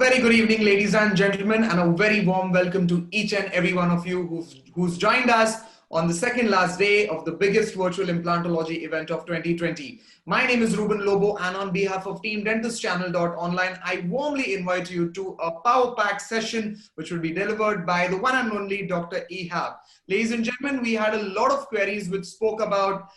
very good evening, ladies and gentlemen, and a very warm welcome to each and every one of you who's joined us on the second last day of the biggest virtual implantology event of 2020. My name is Ruben Lobo, and on behalf of Team DentistChannel.Online, I warmly invite you to a power-packed session which will be delivered by the one and only Dr. Ehab. Ladies and gentlemen, we had a lot of queries which spoke about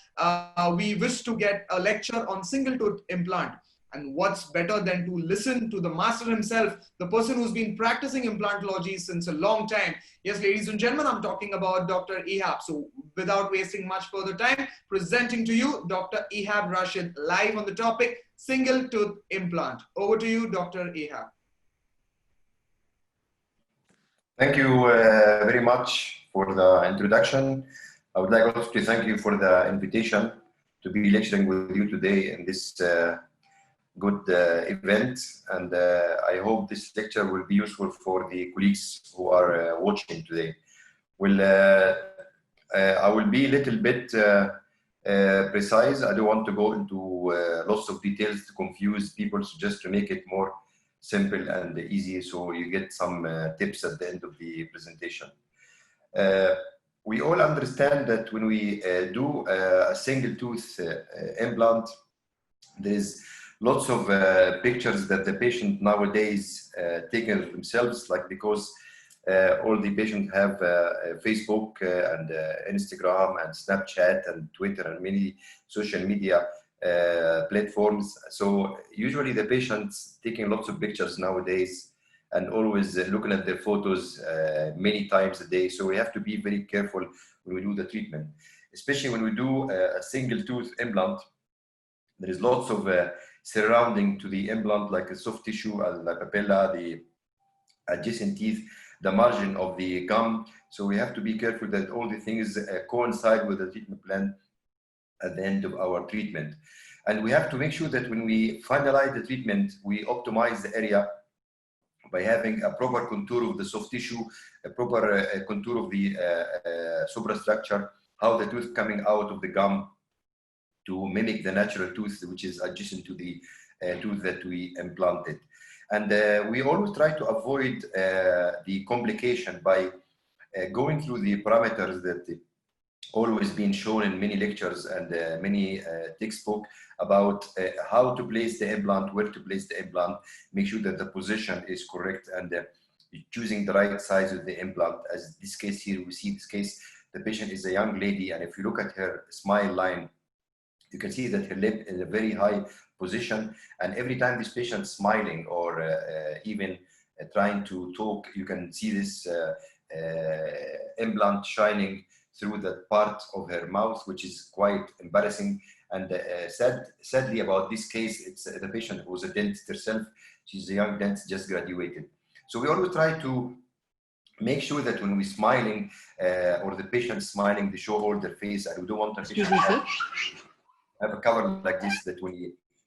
we wish to get a lecture on single-tooth implant. And what's better than to listen to the master himself, the person who's been practicing implantology since a long time. Yes, ladies and gentlemen, I'm talking about Dr. Ehab. So without wasting much further time, presenting to you Dr. Ehab Rashed, live on the topic, single tooth implant. Over to you, Dr. Ehab. Thank you very much for the introduction. I would like also to thank you for the invitation to be lecturing with you today in this good event, and I hope this lecture will be useful for the colleagues who are watching today. I will be a little bit precise. I don't want to go into lots of details to confuse people, so just to make it more simple and easy, so you get some tips at the end of the presentation. We all understand that when we do a single tooth implant, there is lots of pictures that the patient nowadays taken of themselves, like because all the patients have Facebook and Instagram and Snapchat and Twitter and many social media platforms. So usually the patients taking lots of pictures nowadays and always looking at their photos many times a day. So we have to be very careful when we do the treatment, especially when we do a single tooth implant. There is lots of surrounding to the implant, like a soft tissue, the papilla, the adjacent teeth, the margin of the gum. So we have to be careful that all the things coincide with the treatment plan at the end of our treatment. And we have to make sure that when we finalize the treatment, we optimize the area by having a proper contour of the soft tissue, a proper contour of the suprastructure, how the tooth coming out of the gum, to mimic the natural tooth which is adjacent to the tooth that we implanted. And we always try to avoid the complication by going through the parameters that always been shown in many lectures and many textbooks about how to place the implant, where to place the implant, make sure that the position is correct, and choosing the right size of the implant. As this case here, we see this case, the patient is a young lady, and if you look at her smile line, you can see that her lip is in a very high position, and every time this patient is smiling or even trying to talk, you can see this implant shining through that part of her mouth, which is quite embarrassing. And sadly about this case, it's the patient who was a dentist herself. She's a young dentist, just graduated. So we always try to make sure that when we're smiling or the patient smiling, they show all their face, and we don't want the patient to have a cover like this, that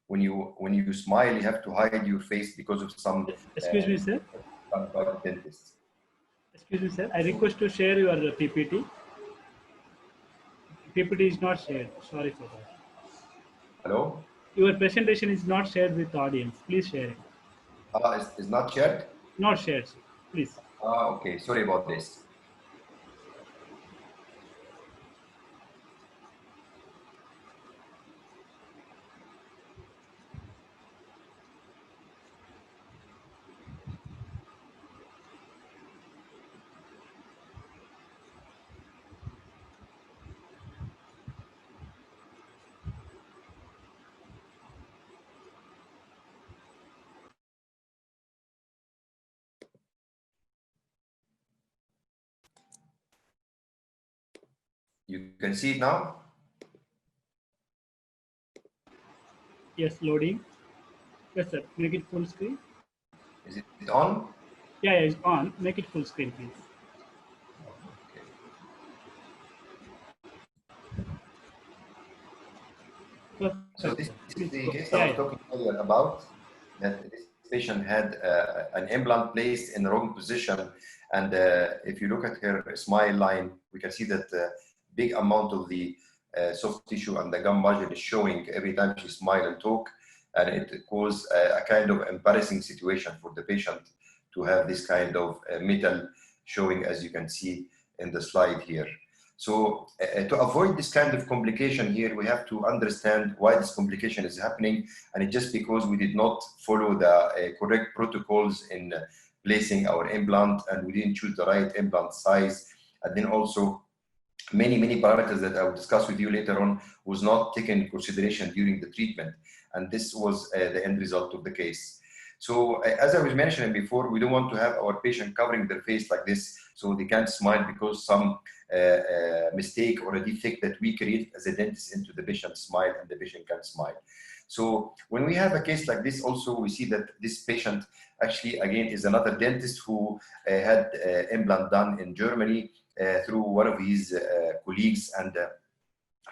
when you smile, you have to hide your face because of some excuse me, sir. Dentist. Excuse me, sir. I request to share your PPT. PPT is not shared. Sorry for that. Hello? Your presentation is not shared with the audience. Please share it. Is not shared? Not shared, sir. Please. Okay. Sorry about this. You can see it now? Yes, loading. Yes, sir. Make it full screen. Is it on? Yeah, it's on. Make it full screen, please. Okay. So this is the case I was talking earlier about, that this patient had an implant placed in the wrong position. And if you look at her smile line, we can see that big amount of the soft tissue and the gum margin is showing every time she smiles and talk. and it caused a kind of embarrassing situation for the patient to have this kind of metal showing, as you can see in the slide here. So to avoid this kind of complication here, we have to understand why this complication is happening, and it's just because we did not follow the correct protocols in placing our implant, and we didn't choose the right implant size, and then also many parameters that I will discuss with you later on was not taken into consideration during the treatment, and this was the end result of the case. So as I was mentioning before, we don't want to have our patient covering their face like this so they can't smile because some mistake or a defect that we create as a dentist into the patient's smile, and the patient can't smile. So when we have a case like this, also we see that this patient actually again is another dentist who had implant done in Germany through one of his colleagues, and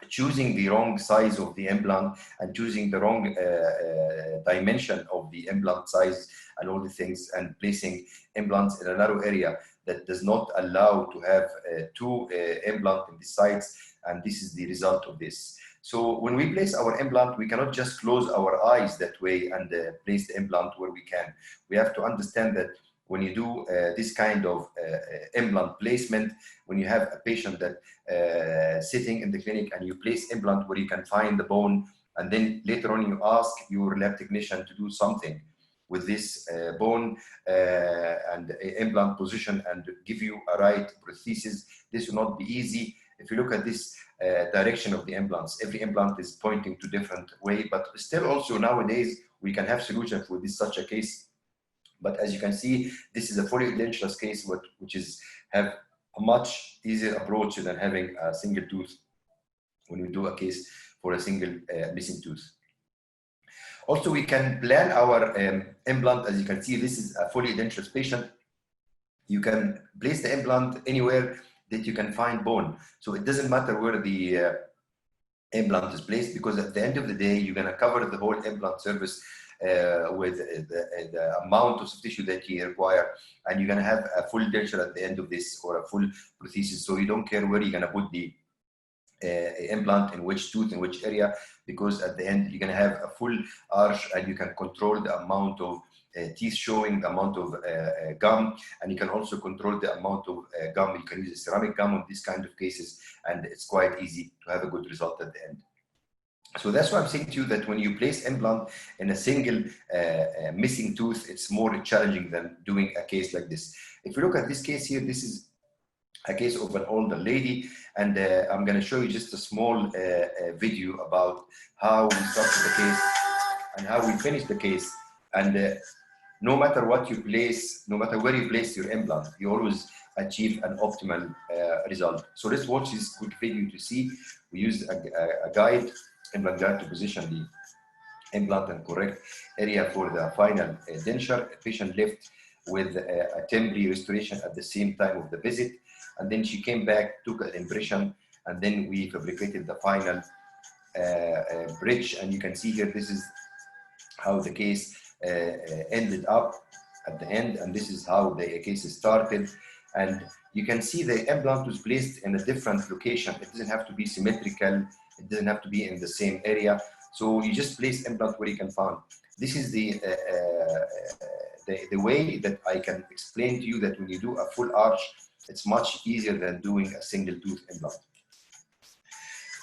choosing the wrong size of the implant and choosing the wrong dimension of the implant size and all the things, and placing implants in a narrow area that does not allow to have two implants in the sides, and this is the result of this. So when we place our implant, we cannot just close our eyes that way and place the implant where we can. We have to understand that when you do this kind of implant placement, when you have a patient that sitting in the clinic and you place implant where you can find the bone, and then later on you ask your lab technician to do something with this bone and implant position and give you a right prosthesis, this will not be easy. If you look at this direction of the implants, every implant is pointing to different way, but still also nowadays we can have solutions for this such a case. But as you can see, this is a fully edentulous case, which is have a much easier approach than having a single tooth when we do a case for a single missing tooth. Also, we can plan our implant. As you can see, this is a fully edentulous patient. You can place the implant anywhere that you can find bone. So it doesn't matter where the implant is placed, because at the end of the day, you're going to cover the whole implant surface with the amount of tissue that you require, and you're going to have a full denture at the end of this, or a full prosthesis. So you don't care where you're going to put the implant, in which tooth, in which area, because at the end you're going to have a full arch, and you can control the amount of teeth showing, the amount of gum, and you can also control the amount of gum. You can use a ceramic gum on these kind of cases, and it's quite easy to have a good result at the end. So that's why I'm saying to you that when you place implant in a single missing tooth, it's more challenging than doing a case like this. If you look at this case here, this is a case of an older lady, and I'm going to show you just a small video about how we started the case and how we finished the case. And no matter what you place, no matter where you place your implant, you always achieve an optimal result. So let's watch this quick video to see. We used a guide, implant guide, to position the implant and correct area for the final denture. The patient left with a temporary restoration at the same time of the visit, and then she came back, took an impression, and then we fabricated the final bridge. And you can see here, this is how the case ended up at the end, and this is how the case started. And you can see the implant was placed in a different location. It doesn't have to be symmetrical, it doesn't have to be in the same area. So you just place implant where you can find. This is the way that I can explain to you that when you do a full arch, it's much easier than doing a single tooth implant.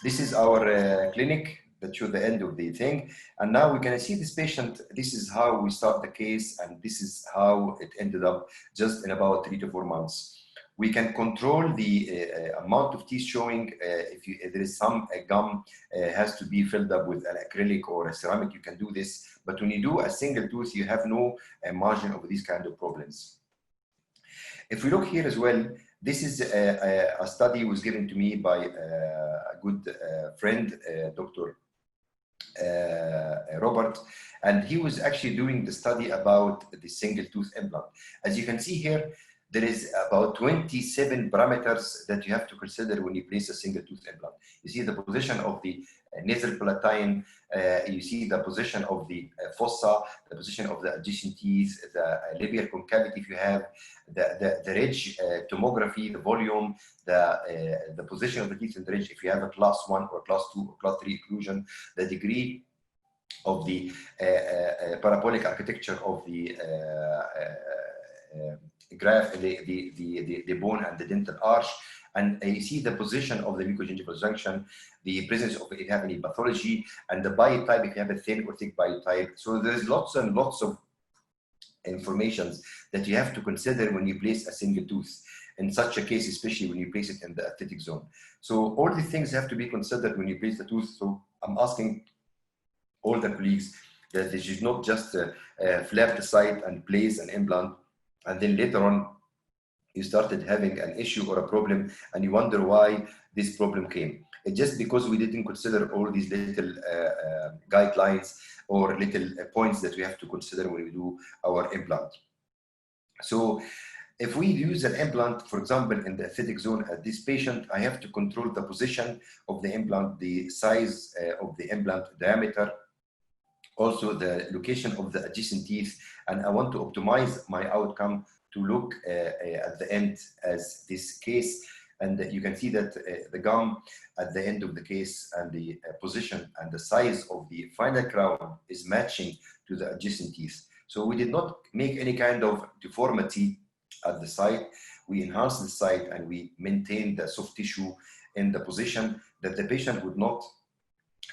This is our clinic that show the end of the thing. And now we're going to see this patient. This is how we start the case, and this is how it ended up just in about 3 to 4 months. We can control the amount of teeth showing. If there is some gum has to be filled up with an acrylic or a ceramic, you can do this. But when you do a single tooth, you have no margin of these kind of problems. If we look here as well, this is a study was given to me by a good friend, Dr. Robert, and he was actually doing the study about the single tooth implant. As you can see here, there is about 27 parameters that you have to consider when you place a single tooth implant. You see the position of the nasal palatine, you see the position of the fossa, the position of the adjacent teeth, the labial concavity if you have, the ridge tomography, the volume, the position of the teeth in the ridge if you have a class 1 or class 2 or class 3 occlusion, the degree of the parabolic architecture of the the bone and the dental arch. And you see the position of the mucogingival junction, the presence of if you have any pathology, and the biotype, if you have a thin or thick biotype. So there's lots and lots of information that you have to consider when you place a single tooth in such a case, especially when you place it in the aesthetic zone. So all these things have to be considered when you place the tooth. So I'm asking all the colleagues that they should not just flap the site and place an implant, and then later on you started having an issue or a problem and you wonder why this problem came. It's just because we didn't consider all these little guidelines or little points that we have to consider when we do our implant. So if we use an implant, for example, in the aesthetic zone at this patient, I have to control the position of the implant, the size of the implant diameter, also the location of the adjacent teeth, and I want to optimize my outcome to look at the end as this case. And you can see that the gum at the end of the case and the position and the size of the final crown is matching to the adjacent teeth. So we did not make any kind of deformity at the site. We enhanced the site and we maintained the soft tissue in the position that the patient would not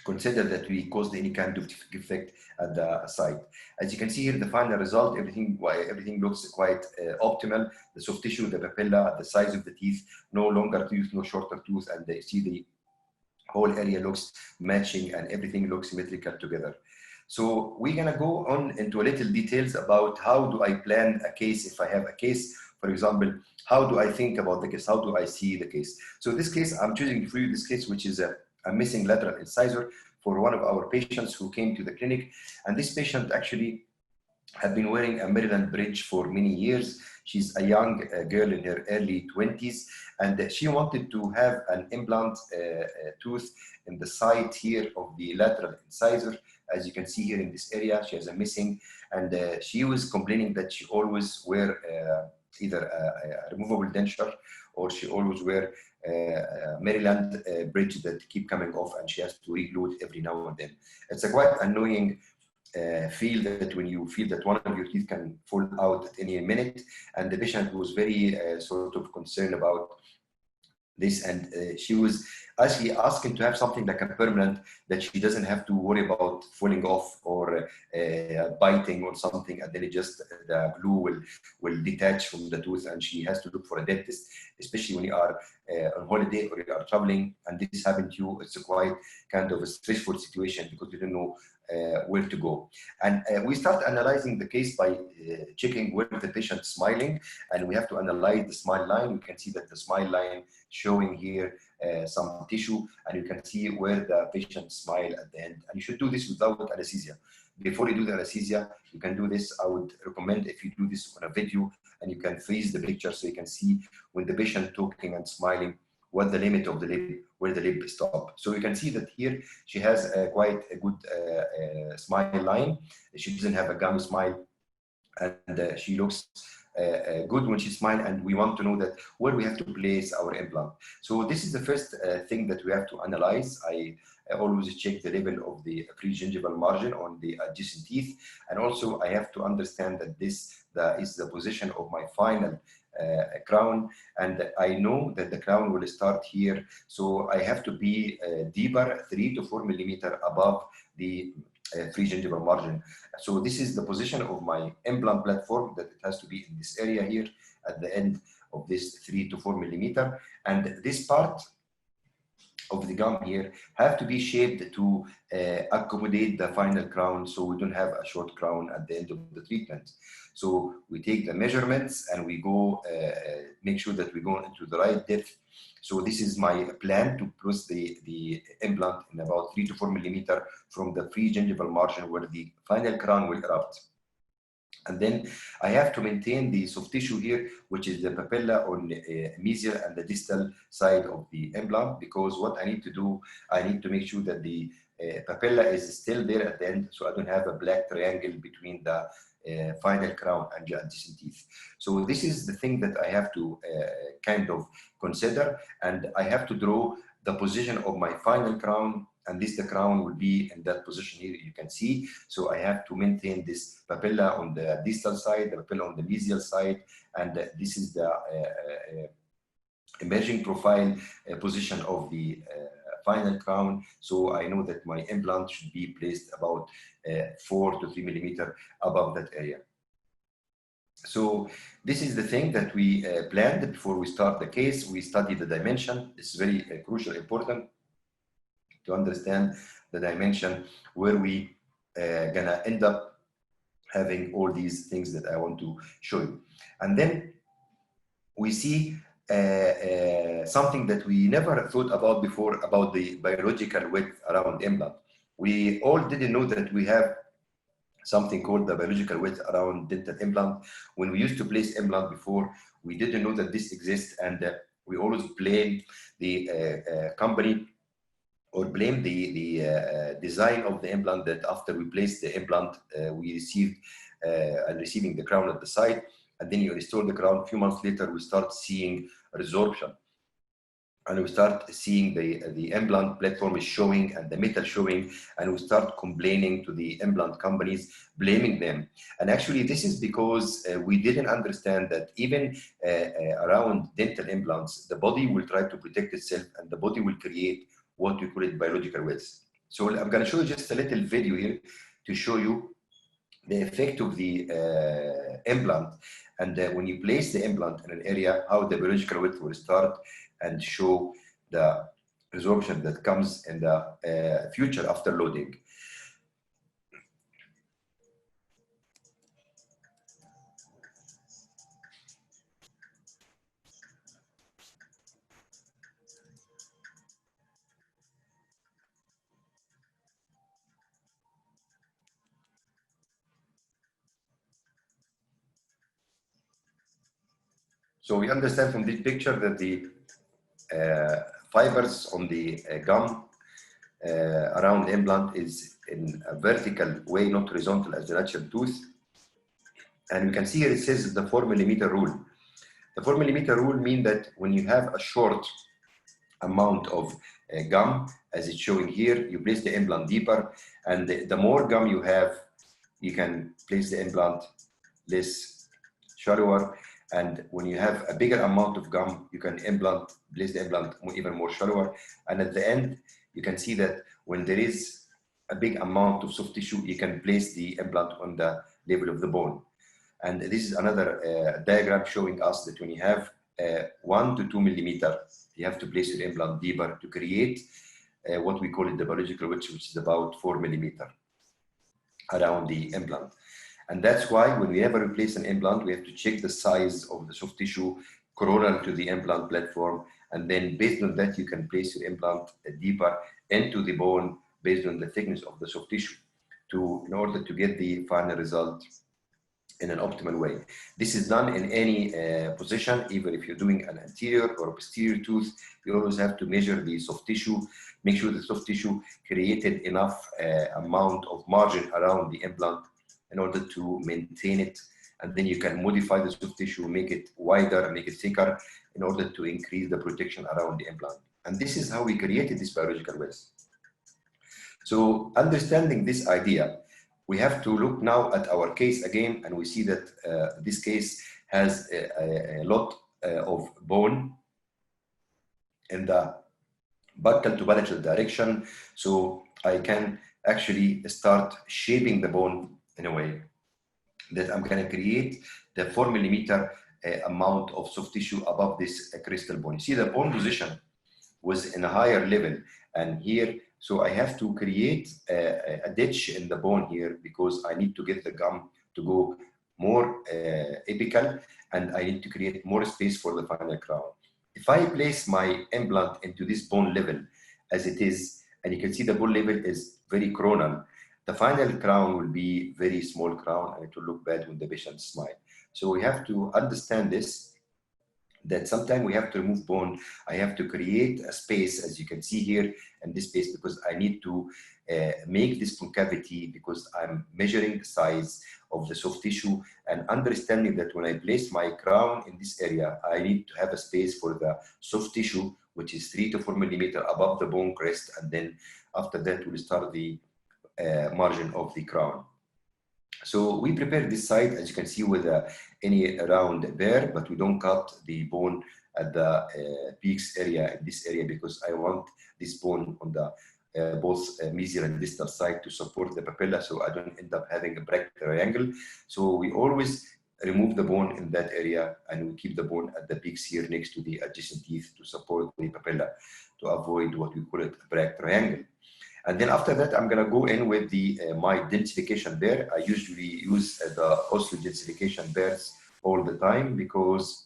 consider that we caused any kind of defect at the site. As you can see here, the final result, everything looks quite optimal. The soft tissue, the papilla, the size of the teeth, no longer tooth, no shorter tooth, and they see the whole area looks matching and everything looks symmetrical together. So we're gonna go on into a little details about how do I plan a case if I have a case. For example, how do I think about the case? How do I see the case? So this case, I'm choosing for you this case, which is a missing lateral incisor for one of our patients who came to the clinic. And this patient actually had been wearing a Maryland bridge for many years. She's a young girl in her early 20s, and she wanted to have an implant tooth in the side here of the lateral incisor. As you can see here in this area, she has a missing, and she was complaining that she always wear either a removable denture or she always wear Maryland bridge that keep coming off, and she has to reglue it every now and then. It's a quite annoying feel that when you feel that one of your teeth can fall out at any minute, and the patient was very sort of concerned about this, and she was actually asking to have something like a permanent that she doesn't have to worry about falling off or biting or something, and then it just the glue will detach from the tooth, and she has to look for a dentist, especially when you are on holiday or you are traveling and this happened to you. It's a quite kind of a stressful situation because you don't know where to go. And we start analyzing the case by checking where the patient is smiling, and we have to analyze the smile line. We can see that the smile line showing here some tissue, and you can see where the patient smile at the end. And you should do this without anesthesia. Before you do the anesthesia, you can do this. I would recommend if you do this on a video and you can freeze the picture so you can see when the patient talking and smiling, what the limit of the lip, where the lip stops. So you can see that here she has quite a good smile line. She doesn't have a gummy smile, and she looks good when she smiles, and we want to know that where we have to place our implant. So this is the first thing that we have to analyze. I always check the level of the pre-gingival margin on the adjacent teeth, and also I have to understand that this is the position of my final crown, and I know that the crown will start here, so I have to be deeper, 3 to 4 millimeter above the pre-gingival margin. So this is the position of my implant platform, that it has to be in this area here at the end of this 3 to 4 millimeter, and this part of the gum here have to be shaped to accommodate the final crown, so we don't have a short crown at the end of the treatment. So we take the measurements and we go make sure that we go into the right depth. So this is my plan to place the implant in about 3 to 4 millimeter from the pre-gingival margin where the final crown will erupt. And then I have to maintain the soft tissue here, which is the papilla on the mesial and the distal side of the implant, because what I need to do, I need to make sure that the papilla is still there at the end, so I don't have a black triangle between the final crown and the adjacent teeth. So this is the thing that I have to kind of consider, and I have to draw the position of my final crown and the crown will be in that position here, you can see. So I have to maintain this papilla on the distal side, the papilla on the mesial side, and this is the emerging profile position of the final crown. So I know that my implant should be placed about 4 to 3 millimeter above that area. So this is the thing that we planned before we start the case. We study the dimension. It's very crucial, important to understand the dimension where we gonna end up having all these things that I want to show you. And then we see something that we never thought about before about the biological width around implant. We all didn't know that we have something called the biological width around dental implant. When we used to place implant before, we didn't know that this exists, and we always blame the company or blame the design of the implant, that after we placed the implant, we received receiving the crown at the side, and then you restore the crown. A few months later, we start seeing resorption, and we start seeing the implant platform is showing and the metal showing, and we start complaining to the implant companies, blaming them. And actually, this is because we didn't understand that even around dental implants, the body will try to protect itself, and the body will create what we call it biological width. So I'm going to show you just a little video here to show you the effect of the implant, and when you place the implant in an area, how the biological width will start and show the resorption that comes in the future after loading. So we understand from this picture that the fibers on the gum around the implant is in a vertical way, not horizontal as the natural tooth. And you can see here it says the 4 millimeter rule. The 4 millimeter rule means that when you have a short amount of gum, as it's showing here, you place the implant deeper, and the more gum you have, you can place the implant less shallower. And when you have a bigger amount of gum, you can place the implant even more shallower. And at the end, you can see that when there is a big amount of soft tissue, you can place the implant on the level of the bone. And this is another diagram showing us that when you have 1 to 2 millimeter, you have to place your implant deeper to create what we call it the biological width, which is about 4 millimeter around the implant. And that's why when we ever replace an implant, we have to check the size of the soft tissue coronal to the implant platform. And then based on that, you can place your implant deeper into the bone based on the thickness of the soft tissue in order to get the final result in an optimal way. This is done in any position, even if you're doing an anterior or posterior tooth, you always have to measure the soft tissue, make sure the soft tissue created enough amount of margin around the implant in order to maintain it. And then you can modify the soft tissue, make it wider, make it thicker in order to increase the protection around the implant. And this is how we created this biological width. So understanding this idea, we have to look now at our case again, and we see that this case has a lot of bone in the buccal to palatal direction. So I can actually start shaping the bone in a way that I'm going to create the 4 millimeter amount of soft tissue above this crystal bone. You see the bone position was in a higher level, and here, so I have to create a ditch in the bone here because I need to get the gum to go more apical, and I need to create more space for the final crown. If I place my implant into this bone level as it is, and you can see the bone level is very coronal, the final crown will be very small crown, and it will look bad when the patient smile. So we have to understand this, that sometimes we have to remove bone. I have to create a space, as you can see here in this space, because I need to make this concavity, because I'm measuring the size of the soft tissue and understanding that when I place my crown in this area, I need to have a space for the soft tissue, which is 3 to 4 millimeter above the bone crest, and then after that we'll start the margin of the crown. So we prepare this side, as you can see, with any round there, but we don't cut the bone at the peaks area, in this area, because I want this bone on the both mesial and distal side to support the papilla, so I don't end up having a bracket triangle. So we always remove the bone in that area, and we keep the bone at the peaks here next to the adjacent teeth to support the papilla, to avoid what we call it a bracket triangle. And then after that, I'm gonna go in with the my densification bear. I usually use the osseodensification bears all the time, because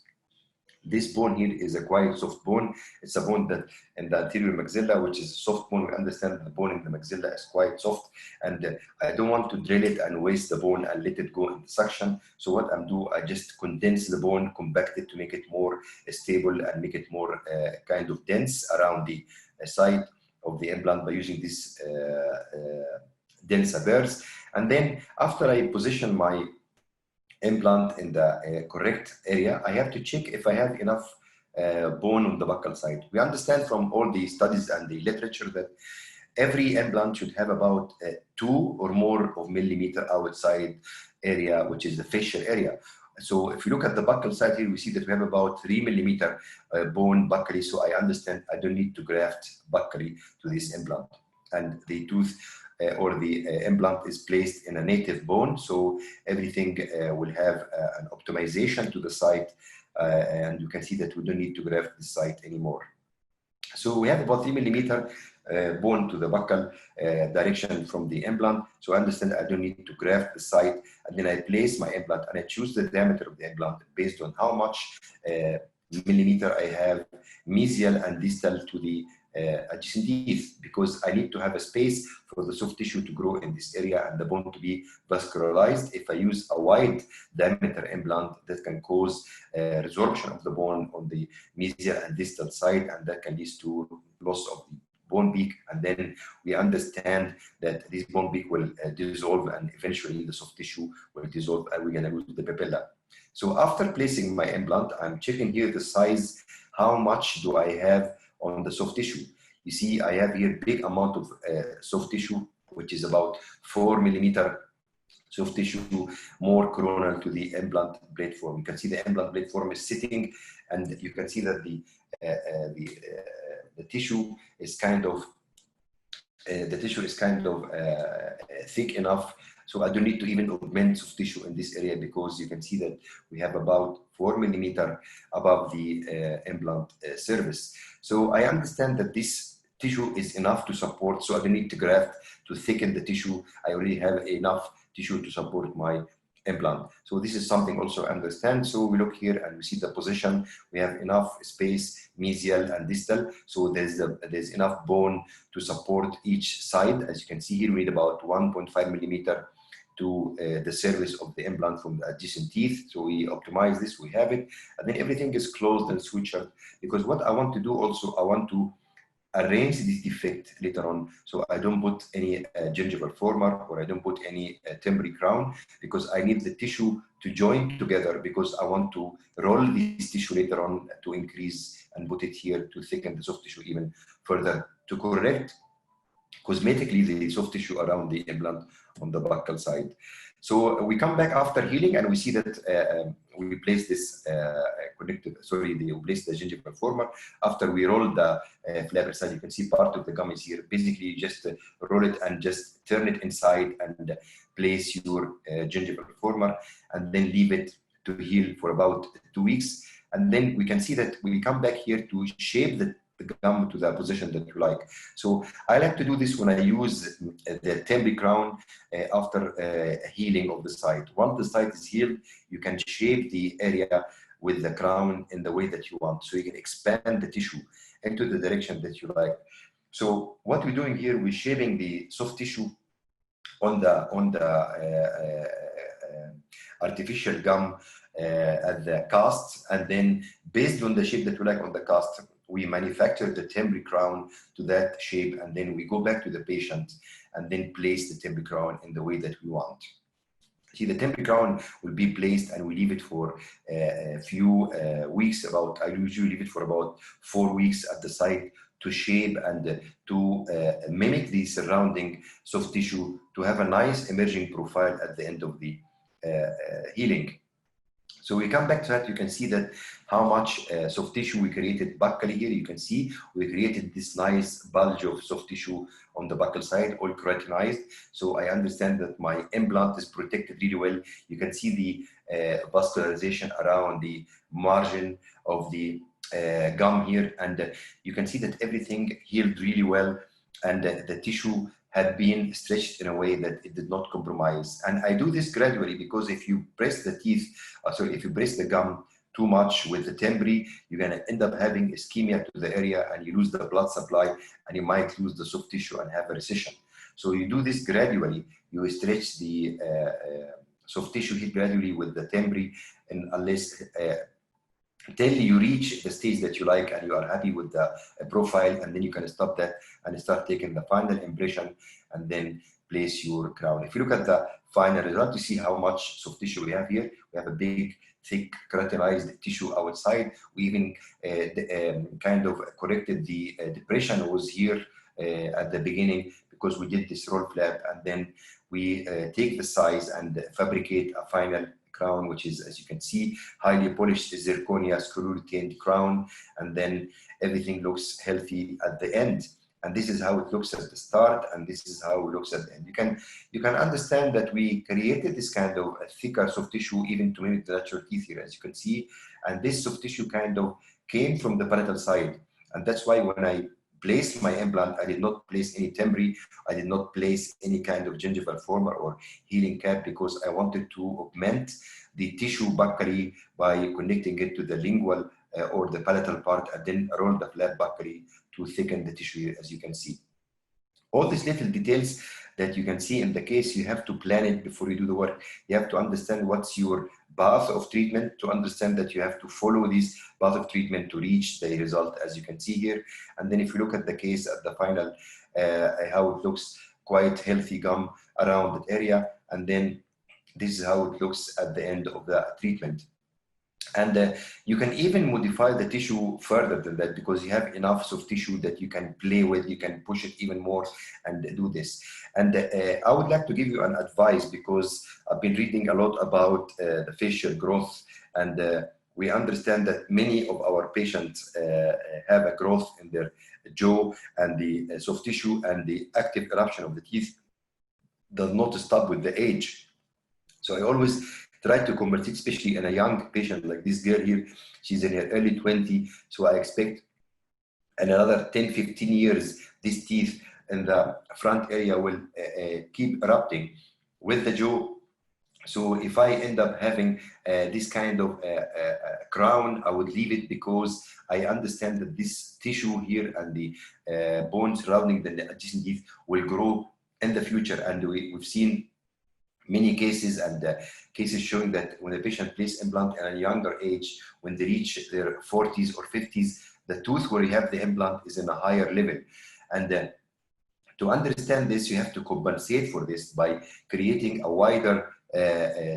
this bone here is a quite soft bone. It's a bone that in the anterior maxilla, which is a soft bone. We understand the bone in the maxilla is quite soft, and I don't want to drill it and waste the bone and let it go into suction. So what I'm doing, I just condense the bone, compact it to make it more stable and make it more kind of dense around the side of the implant by using this denser bears. And then after I position my implant in the correct area, I have to check if I have enough bone on the buccal side. We understand from all the studies and the literature that every implant should have about 2 or more of millimeter outside area, which is the facial area. So if you look at the buccal side here, we see that we have about 3 millimeter bone buccally. So I understand I don't need to graft buccally to this implant. And the tooth or the implant is placed in a native bone, so everything will have an optimization to the site, and you can see that we don't need to graft the site anymore. So we have about 3 millimeter bone to the buccal direction from the implant, so I understand I don't need to graft the site, and then I place my implant and I choose the diameter of the implant based on how much millimeter I have mesial and distal to the adjacent teeth, because I need to have a space for the soft tissue to grow in this area and the bone to be vascularized. If I use a wide diameter implant, that can cause resorption of the bone on the mesial and distal side, and that can lead to loss of the bone beak, and then we understand that this bone beak will dissolve, and eventually the soft tissue will dissolve and we're going to lose the papilla. So after placing my implant, I'm checking here the size, how much do I have on the soft tissue. You see I have here big amount of soft tissue, which is about 4 millimeter soft tissue, more coronal to the implant platform. You can see the implant platform is sitting, and you can see that the tissue is kind of thick enough, so I don't need to even augment soft tissue in this area, because you can see that we have about 4 millimeter above the implant surface. So I understand that this tissue is enough to support, so I don't need to graft to thicken the tissue. I already have enough tissue to support my implant. So this is something also I understand. So we look here and we see the position. We have enough space, mesial and distal. So there's enough bone to support each side. As you can see here, we need about 1.5 millimeter to the surface of the implant from the adjacent teeth. So we optimize this, we have it, and then everything is closed and switched, because what I want to do also, I want to arrange this defect later on, so I don't put any gingival former, or I don't put any temporary crown, because I need the tissue to join together, because I want to roll this tissue later on to increase and put it here to thicken the soft tissue even further, to correct cosmetically the soft tissue around the implant on the buccal side. So we come back after healing and we see that we place this we place the gingival former. After we roll the flapper side, you can see part of the gum is here. Basically, you just roll it and just turn it inside and place your gingival former, and then leave it to heal for about 2 weeks. And then we can see that we come back here to shape the gum to the position that you like. So I like to do this when I use the temporary crown after healing of the site. Once the site is healed, you can shape the area with the crown in the way that you want. So you can expand the tissue into the direction that you like. So what we're doing here, we're shaping the soft tissue on the artificial gum at the cast, and then based on the shape that we like on the cast, we manufacture the temporary crown to that shape, and then we go back to the patient and then place the temporary crown in the way that we want. See, the temporary crown will be placed and we leave it for a few weeks. I usually leave it for about 4 weeks at the site to shape and to mimic the surrounding soft tissue to have a nice emerging profile at the end of the healing. So we come back to that. You can see that how much soft tissue we created buccally here. You can see we created this nice bulge of soft tissue on the buccal side, all keratinized. So I understand that my implant is protected really well. You can see the vascularization around the margin of the gum here, and you can see that everything healed really well, and the tissue had been stretched in a way that it did not compromise. And I do this gradually, because if you press the teeth, if you press the gum too much with the temporary, you're going to end up having ischemia to the area and you lose the blood supply and you might lose the soft tissue and have a recession. So you do this gradually. You stretch the soft tissue here gradually with the temporary, and unless until you reach the stage that you like and you are happy with the profile, and then you can stop that and start taking the final impression and then place your crown. If you look at the final result, you see how much soft tissue we have here. We have a big, thick, keratinized tissue outside. We even kind of corrected the depression was here at the beginning, because we did this roll flap, and then we take the size and fabricate a final crown, which is, as you can see, highly polished zirconia screw retained crown, and then everything looks healthy at the end. And this is how it looks at the start, and this is how it looks at the end. You can understand that we created this kind of a thicker soft tissue even to mimic the natural teeth here, as you can see. And this soft tissue kind of came from the palatal side, and that's why when I placed my implant, I did not place any temporary, I did not place any kind of gingival former or healing cap, because I wanted to augment the tissue buccally by connecting it to the lingual or the palatal part, and then roll the flap buccally to thicken the tissue here, as you can see. All these little details that you can see in the case, you have to plan it before you do the work. You have to understand what's your path of treatment, to understand that you have to follow this path of treatment to reach the result, as you can see here. And then if you look at the case at the final, how it looks, quite healthy gum around that area. And then this is how it looks at the end of the treatment. And you can even modify the tissue further than that, because you have enough soft tissue that you can play with. You can push it even more and do this. And I would like to give you an advice, because I've been reading a lot about the facial growth, and we understand that many of our patients have a growth in their jaw, and the soft tissue and the active eruption of the teeth does not stop with the age. So I always try to convert it, especially in a young patient like this girl here. She's in her early 20s, so I expect in another 10-15 years, these teeth in the front area will keep erupting with the jaw. So if I end up having this kind of crown, I would leave it, because I understand that this tissue here and the bones surrounding the adjacent teeth will grow in the future. And we've seen many cases, and cases showing that when a patient places implant at a younger age, when they reach their 40s or 50s, the tooth where you have the implant is in a higher level. And to understand this, you have to compensate for this by creating a wider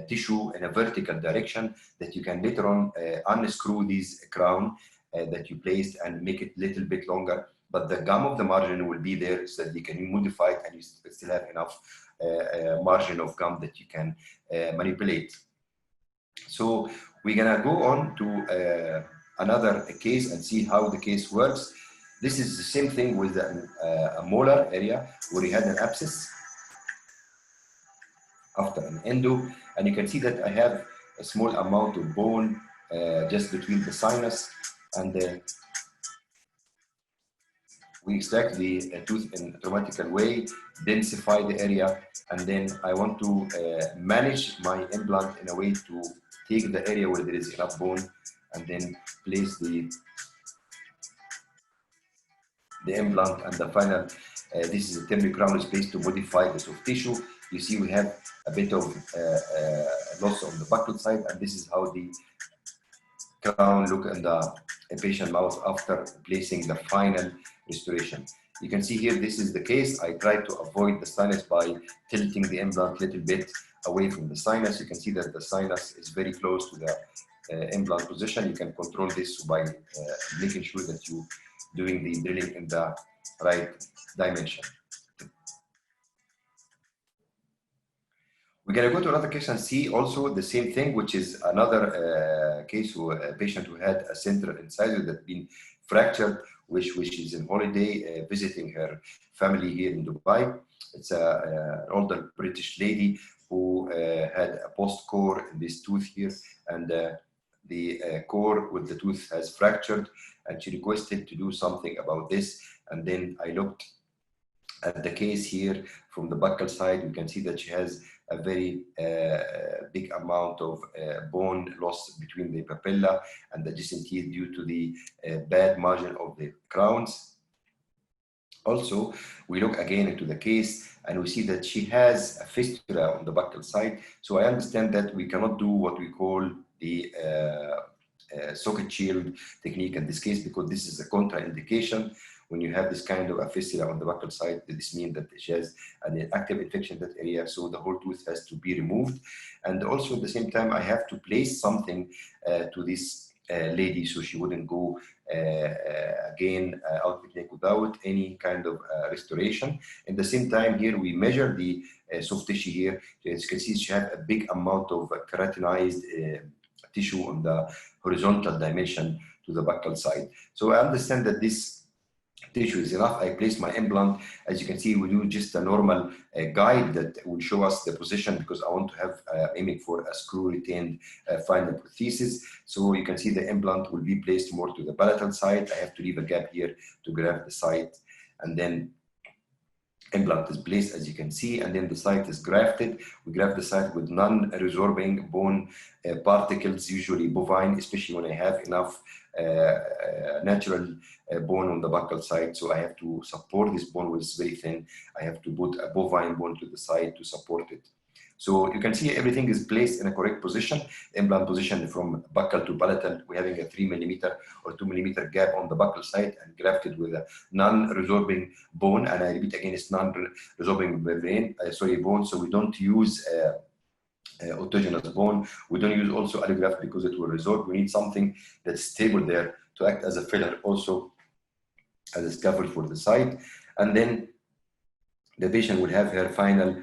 tissue in a vertical direction, that you can later on unscrew this crown that you placed and make it a little bit longer. But the gum of the margin will be there, so that you can modify it and you still have enough margin of gum that you can manipulate. So we're gonna go on to another case and see how the case works. This is the same thing with a molar area where you had an abscess after an endo, and you can see that I have a small amount of bone just between the sinus, and we extract the tooth in a traumatical way, densify the area, and then I want to manage my implant in a way to take the area where there is enough bone, and then place the implant. And the final, this is a temporary crown is placed to modify the soft tissue. You see we have a bit of loss on the buccal side, and this is how the crown look in the patient mouth after placing the final restoration. You can see here, this is the case. I try to avoid the sinus by tilting the implant a little bit away from the sinus. You can see that the sinus is very close to the implant position. You can control this by making sure that you're doing the drilling in the right dimension. We're going to go to another case and see also the same thing, which is another case of a patient who had a central incisor that been fractured, which is in holiday visiting her family here in Dubai. It's an older British lady who had a post-core in this tooth here, and the core with the tooth has fractured, and she requested to do something about this. And then I looked at the case here from the buccal side. You can see that she has a very big amount of bone loss between the papilla and the adjacent teeth due to the bad margin of the crowns. Also, we look again into the case and we see that she has a fistula on the buccal side. So I understand that we cannot do what we call the socket shield technique in this case, because this is a contraindication. When you have this kind of a fistula on the buccal side, this means that she has an active infection in that area, so the whole tooth has to be removed. And also at the same time, I have to place something to this lady so she wouldn't go again out of the neck without any kind of restoration. At the same time here, we measure the soft tissue here. As you can see, she has a big amount of keratinized tissue on the horizontal dimension to the buccal side. So I understand that this tissue is enough. I place my implant. As you can see, we do just a normal guide that will show us the position, because I want to have aiming for a screw retained final prosthesis. So you can see the implant will be placed more to the palatal side. I have to leave a gap here to grab the site, and then implant is placed, as you can see, and then the site is grafted. We graft the site with non-resorbing bone particles, usually bovine, especially when I have enough natural bone on the buccal side. So I have to support this bone, which is very thin. I have to put a bovine bone to the side to support it. So you can see everything is placed in a correct position. The implant position from buccal to palatal, we're having a 3 millimeter or 2 millimeter gap on the buccal side and grafted with a non-resorbing bone. And I repeat again, it's non-resorbing bone. So we don't use autogenous bone. We don't use also allograft because it will resorb. We need something that's stable there to act as a filler, also as a scaffold for the site. And then the patient will have her final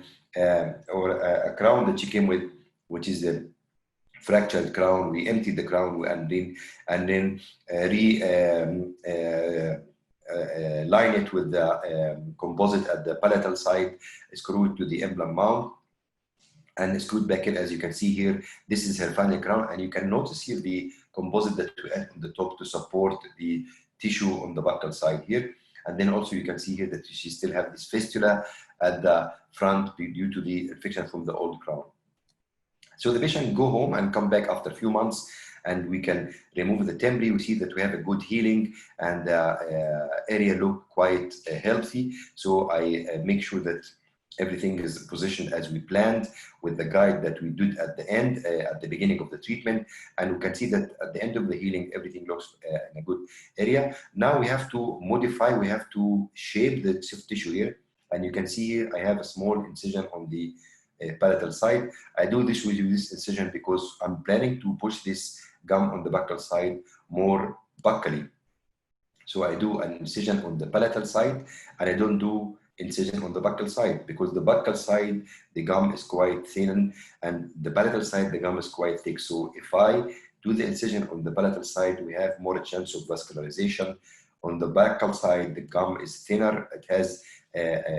or a crown that she came with, which is the fractured crown. We emptied the crown and then line it with the composite at the palatal side, screw it to the implant mount, and screwed back in. As you can see here, this is her final crown, and you can notice here the composite that we add on the top to support the tissue on the buccal side here. And then also you can see here that she still have this fistula at the front due to the infection from the old crown. So the patient go home and come back after a few months, and we can remove the temporary. We see that we have a good healing, and the area look quite healthy. So I make sure that everything is positioned as we planned with the guide that we did at the end, at the beginning of the treatment. And we can see that at the end of the healing, everything looks in a good area. Now we have to modify, we have to shape the soft tissue here. And you can see here, I have a small incision on the palatal side. I do this with this incision because I'm planning to push this gum on the buccal side more buccally. So I do an incision on the palatal side, and I don't do incision on the buccal side, because the buccal side, the gum is quite thin, and the palatal side, the gum is quite thick. So if I do the incision on the palatal side, we have more chance of vascularization. On the buccal side, the gum is thinner. It has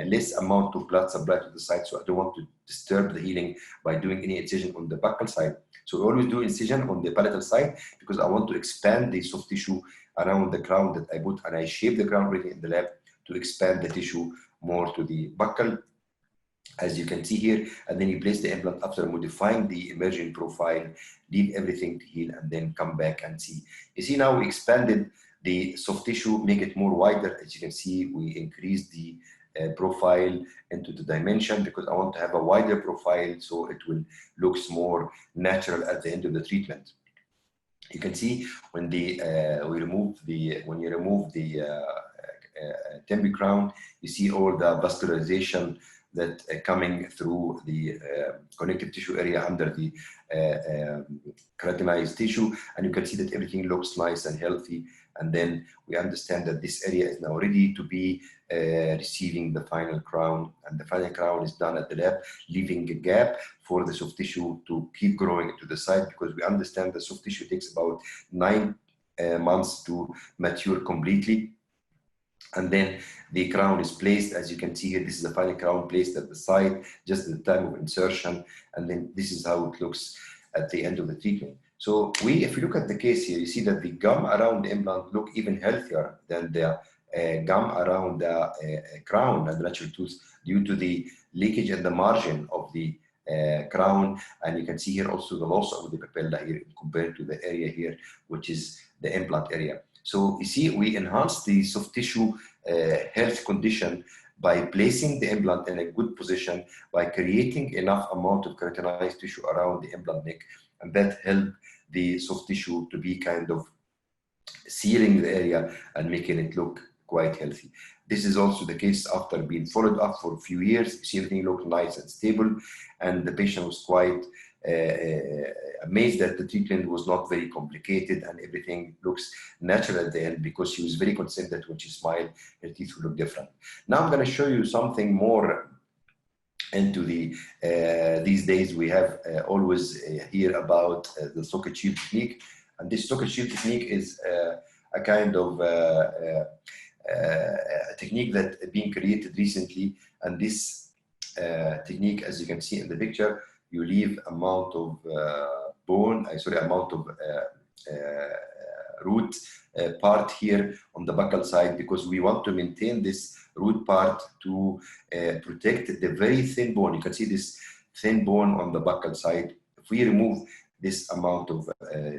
less amount of blood supply to the side. So I don't want to disturb the healing by doing any incision on the buccal side. So we always do incision on the palatal side because I want to expand the soft tissue around the crown that I put, and I shape the crown really in the lab to expand the tissue more to the buccal, as you can see here. And then you place the implant after modifying the emerging profile, leave everything to heal, and then come back and see. You see now we expanded the soft tissue, make it more wider. As you can see, we increased the profile into the dimension because I want to have a wider profile so it will look more natural at the end of the treatment. You can see when when you remove the temporary crown, you see all the vascularization that coming through the connective tissue area under the keratinized tissue, and you can see that everything looks nice and healthy. And then we understand that this area is now ready to be receiving the final crown, and the final crown is done at the lab, leaving a gap for the soft tissue to keep growing to the side, because we understand the soft tissue takes about 9 months to mature completely. And then the crown is placed, as you can see here. This is the final crown placed at the side just at the time of insertion, and then this is how it looks at the end of the treatment. So if you look at the case here, you see that the gum around the implant look even healthier than the gum around the crown and the natural tooth, due to the leakage in the margin of the crown. And you can see here also the loss of the papilla here compared to the area here, which is the implant area. So you see, we enhance the soft tissue health condition by placing the implant in a good position, by creating enough amount of keratinized tissue around the implant neck, and that help the soft tissue to be kind of sealing the area and making it look quite healthy. This is also the case after being followed up for a few years. You see everything looked nice and stable, and the patient was quite amazed that the treatment was not very complicated and everything looks natural at the end, because she was very concerned that when she smiled, her teeth would look different. Now I'm going to show you something more into the these days we have always hear about the socket shield technique, and this socket shield technique is a kind of a technique that being created recently. And this technique, as you can see in the picture, you leave amount of amount of root part here on the buccal side, because we want to maintain this root part to protect the very thin bone. You can see this thin bone on the buccal side. If we remove this amount of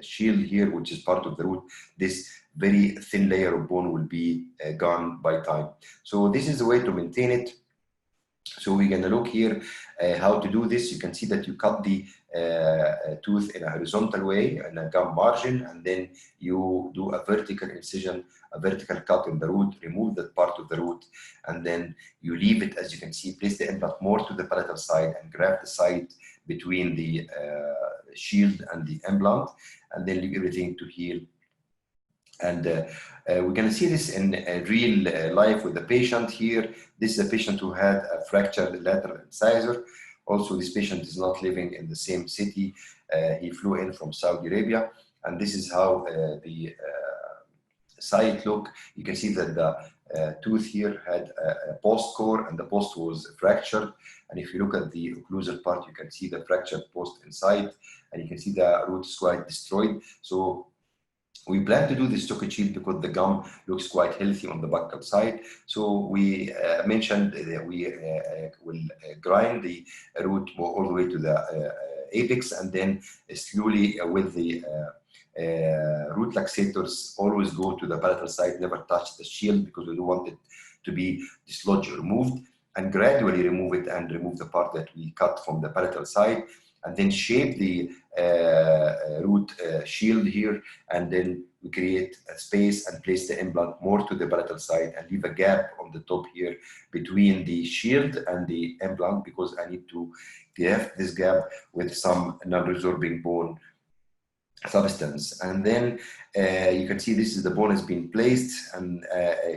shield here, which is part of the root, this very thin layer of bone will be gone by time. So this is the way to maintain it. So we're going to look here how to do this. You can see that you cut the tooth in a horizontal way in a gum margin, and then you do a vertical incision, a vertical cut in the root, remove that part of the root, and then you leave it, as you can see, place the implant more to the palatal side and grab the side between the shield and the implant, and then leave everything to heal. And we're going to see this in real life with the patient here. This is a patient who had a fractured lateral incisor. Also, this patient is not living in the same city. He flew in from Saudi Arabia, and this is how the side look. You can see that the tooth here had a post core, and the post was fractured. And if you look at the occlusal part, you can see the fractured post inside, and you can see the root is quite destroyed. So we plan to do this socket shield because the gum looks quite healthy on the buccal side. So we mentioned that we will grind the root all the way to the apex, and then slowly with the root laxators always go to the palatal side, never touch the shield, because we don't want it to be dislodged or removed, and gradually remove it and remove the part that we cut from the palatal side, and then shape the root shield here, and then we create a space and place the implant more to the palatal side and leave a gap on the top here between the shield and the implant, because I need to graft this gap with some non-resorbing bone substance. And then you can see this is the bone has been placed and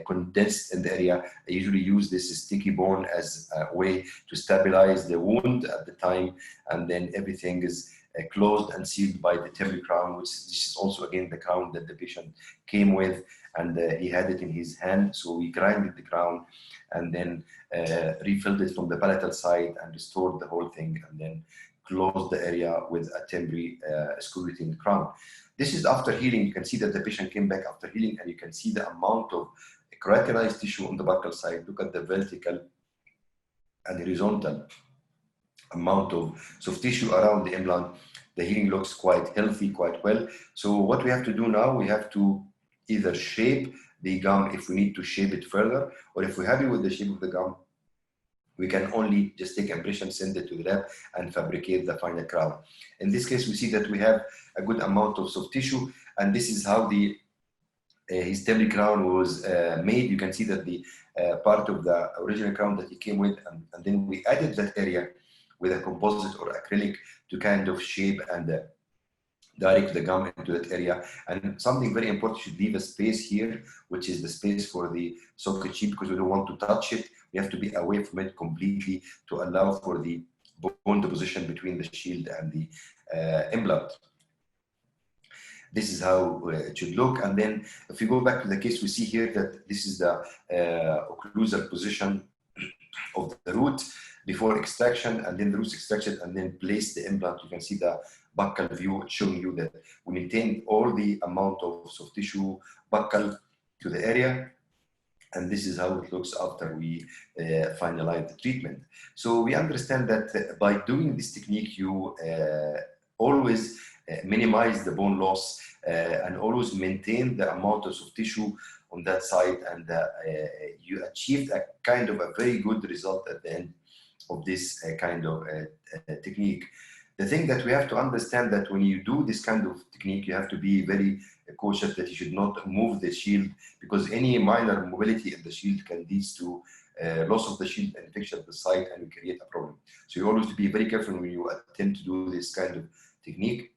condensed in the area. I usually use this sticky bone as a way to stabilize the wound at the time, and then everything is closed and sealed by the temporary crown, which this is also again the crown that the patient came with, and he had it in his hand. So we grinded the crown and then refilled it from the palatal side and restored the whole thing, and then close the area with a temporary screw-retained crown. This is after healing. You can see that the patient came back after healing, and you can see the amount of keratinized tissue on the buccal side. Look at the vertical and horizontal amount of soft tissue around the implant. The healing looks quite healthy, quite well. So what we have to do now, we have to either shape the gum if we need to shape it further, or if we're happy with the shape of the gum, we can only just take impression, send it to the lab, and fabricate the final crown. In this case, we see that we have a good amount of soft tissue, and this is how the his temporary crown was made. You can see that the part of the original crown that he came with, and then we added that area with a composite or acrylic to kind of shape and direct the gum into that area. And something very important, should leave a space here, which is the space for the socket sheet, because we don't want to touch it. We have to be away from it completely to allow for the bone deposition between the shield and the implant. This is how it should look. And then if we go back to the case, we see here that this is the occlusal position of the root before extraction, and then the root extraction, and then place the implant. You can see the buccal view showing you that we maintain all the amount of soft tissue buccal to the area. And this is how it looks after we finalize the treatment. So we understand that by doing this technique, you always minimize the bone loss and always maintain the amount of soft tissue on that side, and you achieved a kind of a very good result at the end of this kind of technique. The thing that we have to understand, that when you do this kind of technique, you have to be very cautious that you should not move the shield, because any minor mobility in the shield can lead to loss of the shield and infection of the site and create a problem. So you always have to be very careful when you attempt to do this kind of technique.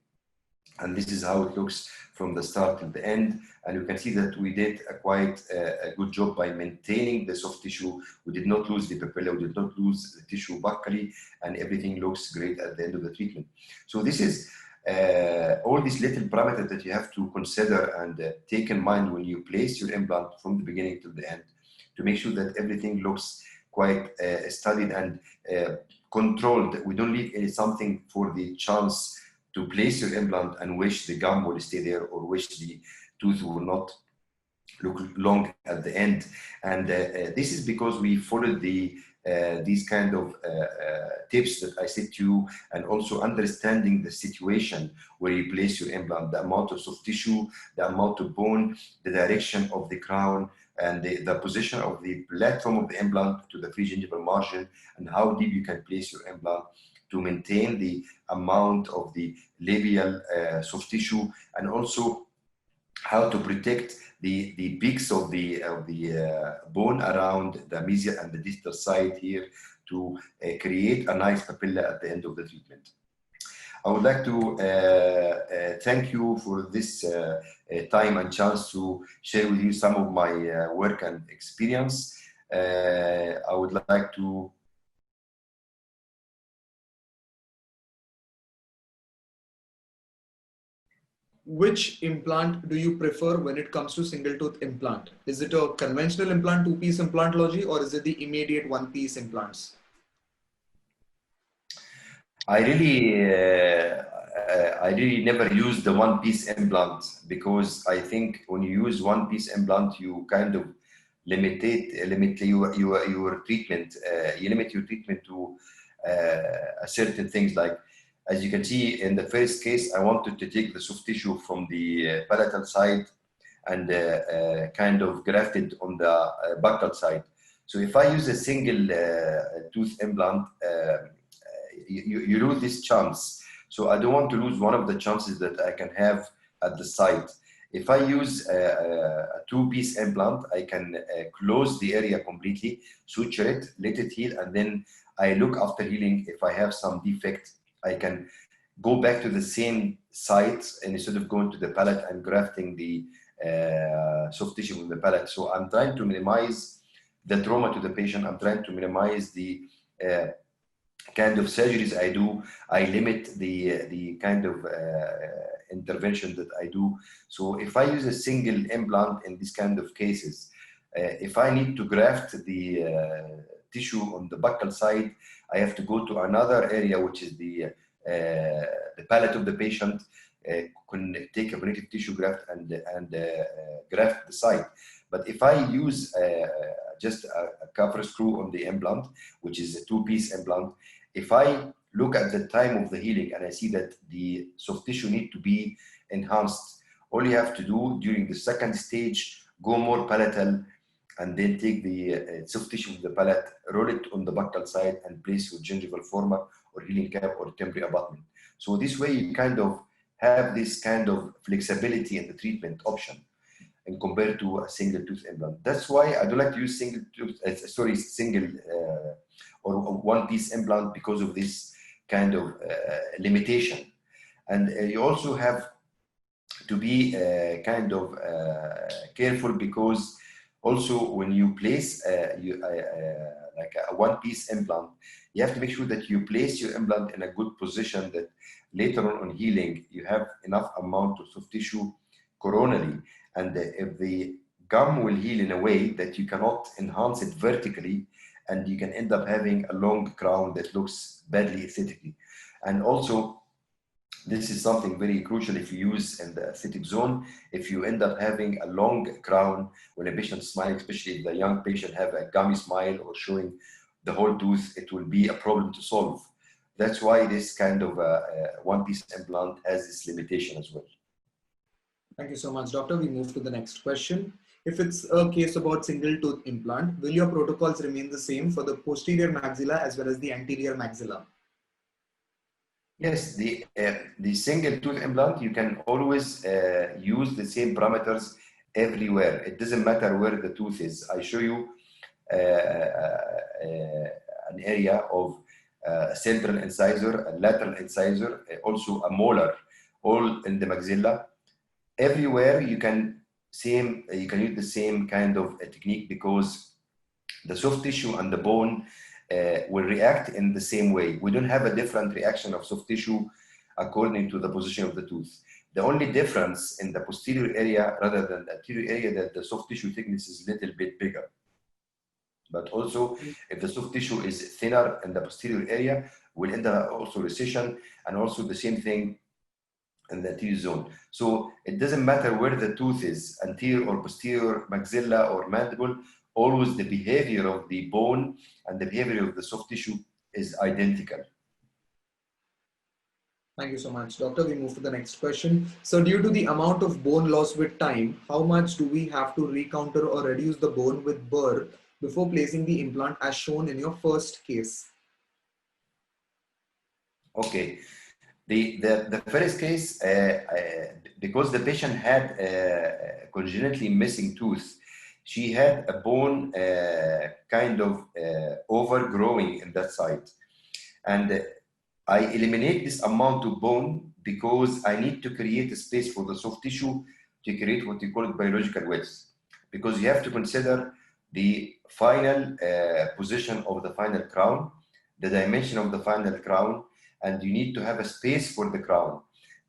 And this is how it looks from the start to the end. And you can see that we did quite a good job by maintaining the soft tissue. We did not lose the papilla, we did not lose the tissue buccally, and everything looks great at the end of the treatment. So this is all these little parameters that you have to consider and take in mind when you place your implant from the beginning to the end, to make sure that everything looks quite studied and controlled. We don't leave something for the chance to place your implant and wish the gum will stay there, or wish the tooth will not look long at the end. And this is because we followed these kind of tips that I said to you, and also understanding the situation where you place your implant, the amount of soft tissue, the amount of bone, the direction of the crown, and the position of the platform of the implant to the pre-gingival margin, and how deep you can place your implant to maintain the amount of the labial soft tissue, and also how to protect the peaks of the bone around the mesial and the distal side here to create a nice papilla at the end of the treatment. I would like to thank you for this time and chance to share with you some of my work and experience. I would like to Which implant do you prefer when it comes to single tooth implant? Is it a conventional implant, two-piece implantology, or is it the immediate one-piece implants? I really never use the one-piece implant, because I think when you use one-piece implant, you kind of limit your treatment. You limit your treatment to certain things. Like, as you can see in the first case, I wanted to take the soft tissue from the palatal side and kind of graft it on the buccal side. So if I use a single tooth implant, you lose this chance. So I don't want to lose one of the chances that I can have at the site. If I use a two-piece implant, I can close the area completely, suture it, let it heal, and then I look after healing. If I have some defect, I can go back to the same site, and instead of going to the palate and grafting the soft tissue with the palate. So I'm trying to minimize the trauma to the patient. I'm trying to minimize the kind of surgeries I do. I limit the kind of intervention that I do. So if I use a single implant in this kind of cases, if I need to graft the tissue on the buccal side, I have to go to another area, which is the palate of the patient, take a connective tissue graft and graft the site. But if I use just a cover screw on the implant, which is a two-piece implant, if I look at the time of the healing and I see that the soft tissue need to be enhanced, all you have to do during the second stage, go more palatal, and then take the soft tissue of the palate, roll it on the buccal side, and place your gingival former or healing cap or temporary abutment. So this way you kind of have this kind of flexibility in the treatment option and compared to a single tooth implant. That's why I don't like to use single or one piece implant because of this kind of limitation. And you also have to be kind of careful, because also when you place like a one piece implant, you have to make sure that you place your implant in a good position, that later on healing you have enough amount of soft tissue coronally. And if the gum will heal in a way that you cannot enhance it vertically, and you can end up having a long crown that looks badly aesthetically. And also, this is something very crucial if you use in the aesthetic zone. If you end up having a long crown when a patient smiles, especially if the young patient have a gummy smile or showing the whole tooth, it will be a problem to solve. That's why this kind of one-piece implant has this limitation as well. Thank you so much, doctor. We move to the next question. If it's a case about single tooth implant, will your protocols remain the same for the posterior maxilla as well as the anterior maxilla? Yes, the single tooth implant, you can always use the same parameters everywhere. It doesn't matter where the tooth is. I show you an area of central incisor, a lateral incisor, also a molar, all in the maxilla. Everywhere you can use the same kind of technique, because the soft tissue and the bone will react in the same way. We don't have a different reaction of soft tissue according to the position of the tooth. The only difference in the posterior area rather than the anterior area, that the soft tissue thickness is a little bit bigger. But also, if the soft tissue is thinner in the posterior area, we'll end up also recession, and also the same thing in the anterior zone. So it doesn't matter where the tooth is, anterior or posterior, maxilla or mandible, always the behavior of the bone and the behavior of the soft tissue is identical. Thank you so much, doctor. We move to the next question. So due to the amount of bone loss with time, how much do we have to recounter or reduce the bone with burr before placing the implant as shown in your first case? Okay. The first case, because the patient had congenitally missing tooth, she had a bone kind of overgrowing in that side. And I eliminate this amount of bone because I need to create a space for the soft tissue to create what you call it biological width. Because you have to consider the final position of the final crown, the dimension of the final crown, and you need to have a space for the crown.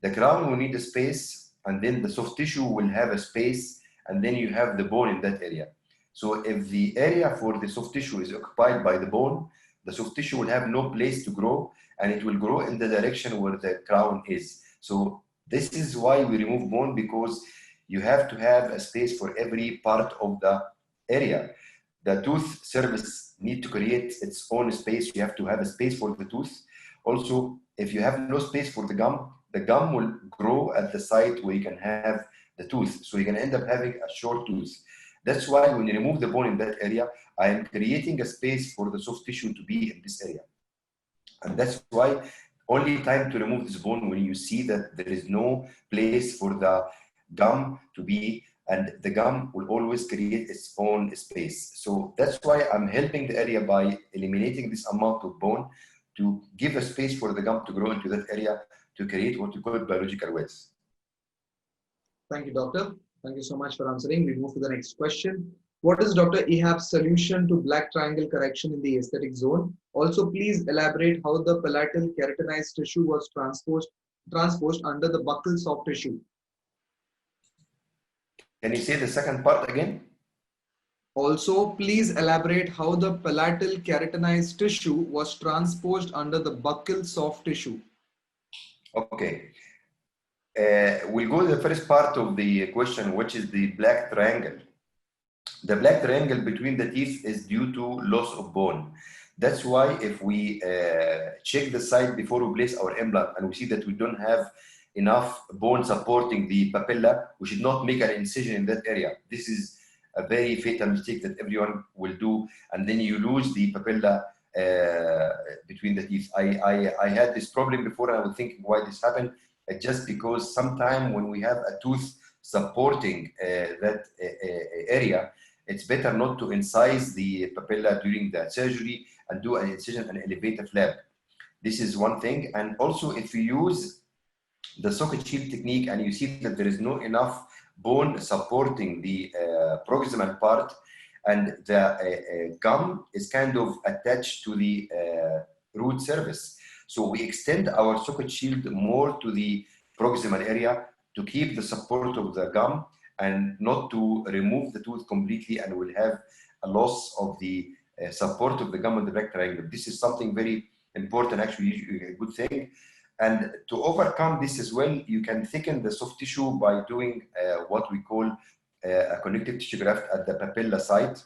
The crown will need a space, and then the soft tissue will have a space, and then you have the bone in that area. So if the area for the soft tissue is occupied by the bone, the soft tissue will have no place to grow, and it will grow in the direction where the crown is. So this is why we remove bone, because you have to have a space for every part of the area. The tooth surface need to create its own space. You have to have a space for the tooth. Also, if you have no space for the gum will grow at the site where you can have the tooth. So you're going to end up having a short tooth. That's why when you remove the bone in that area, I am creating a space for the soft tissue to be in this area. And that's why only time to remove this bone when you see that there is no place for the gum to be, and the gum will always create its own space. So that's why I'm helping the area by eliminating this amount of bone to give a space for the gum to grow into that area to create what you call biological width. Thank you, doctor. Thank you so much for answering. We move to the next question. What is Dr. Ehab's solution to black triangle correction in the aesthetic zone? Also, please elaborate how the palatal keratinized tissue was transposed under the buccal soft tissue. Can you say the second part again? Also, please elaborate how the palatal keratinized tissue was transposed under the buccal soft tissue. Okay. We'll go to the first part of the question, which is the black triangle. The black triangle between the teeth is due to loss of bone. That's why if we check the site before we place our implant and we see that we don't have enough bone supporting the papilla, we should not make an incision in that area. This is a very fatal mistake that everyone will do, and then you lose the papilla between the teeth. I had this problem before, and I was thinking why this happened. just because sometimes when we have a tooth supporting that area, it's better not to incise the papilla during the surgery and do an incision and elevate a flap. This is one thing. And also, if you use the socket shield technique and you see that there is no enough bone supporting the proximal part, and the gum is kind of attached to the root surface. So we extend our socket shield more to the proximal area to keep the support of the gum and not to remove the tooth completely, and we'll have a loss of the support of the gum on the rectangle. This is something very important, actually, a good thing. And to overcome this as well, you can thicken the soft tissue by doing what we call a connective tissue graft at the papilla site.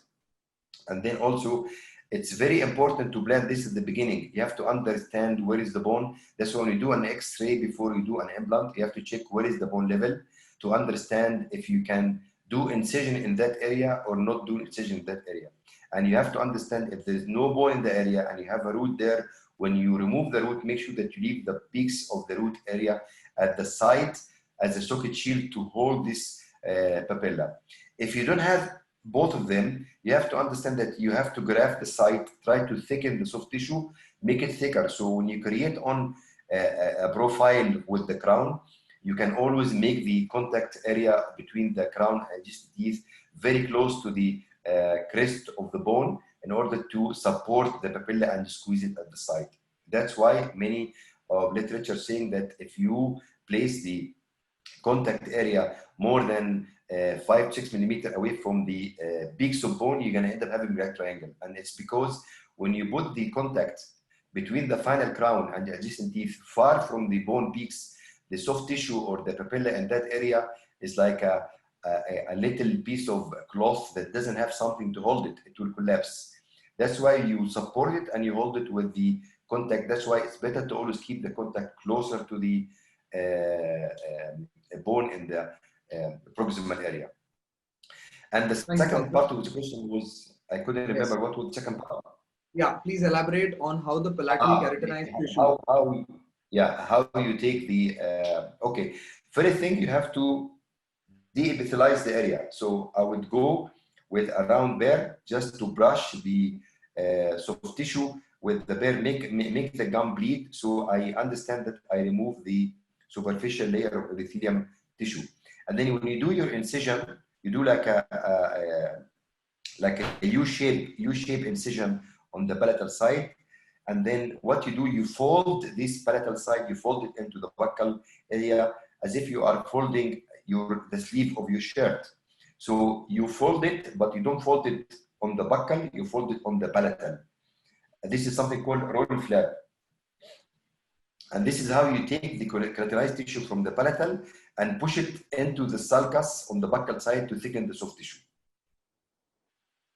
And then also, it's very important to plan this at the beginning. You have to understand where is the bone. That's why when you do an X-ray before you do an implant, you have to check where is the bone level to understand if you can do incision in that area or not do incision in that area. And you have to understand if there's no bone in the area and you have a root there, when you remove the root, make sure that you leave the peaks of the root area at the side as a socket shield to hold this papilla. If you don't have both of them, you have to understand that you have to graft the site, try to thicken the soft tissue, make it thicker. So when you create on a profile with the crown, you can always make the contact area between the crown and just teeth very close to the crest of the bone in order to support the papilla and squeeze it at the side. That's why many of literature saying that if you place the contact area more than 5-6 millimeters away from the peaks of bone, you're going to end up having right triangle. And it's because when you put the contact between the final crown and the adjacent teeth far from the bone peaks, the soft tissue or the papilla in that area is like a little piece of cloth that doesn't have something to hold it. It will collapse. That's why you support it and you hold it with the contact. That's why it's better to always keep the contact closer to the bone in the proximal area. And the second part of the question was, I couldn't remember what was the second part. Yeah, please elaborate on how the palatally keratinized tissue. How you take the, okay. First thing, you have to de-epithelize the area. So I would go with a round bear just to brush the soft tissue with the bear, make the gum bleed. So I understand that I remove the superficial layer of epithelium tissue. And then when you do your incision, you do like a U-shape incision on the palatal side. And then what you do, you fold this palatal side, you fold it into the buccal area as if you are folding the sleeve of your shirt. So you fold it, but you don't fold it on the buccal, you fold it on the palatal. This is something called roll flap. And this is how you take the keratinized tissue from the palatal and push it into the sulcus on the buccal side to thicken the soft tissue.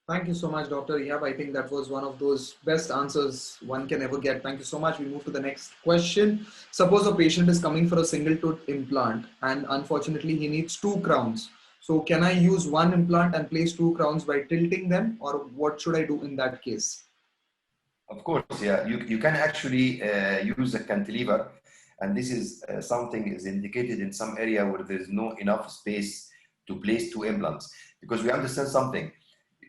Thank you so much, Dr. Ehab. I think that was one of those best answers one can ever get. Thank you so much. We move to the next question. Suppose a patient is coming for a single tooth implant and unfortunately he needs 2 crowns. So can I use one implant and place 2 crowns by tilting them, or what should I do in that case? Of course, yeah. You can actually use a cantilever, and this is something is indicated in some area where there is no enough space to place 2 implants, because we understand something.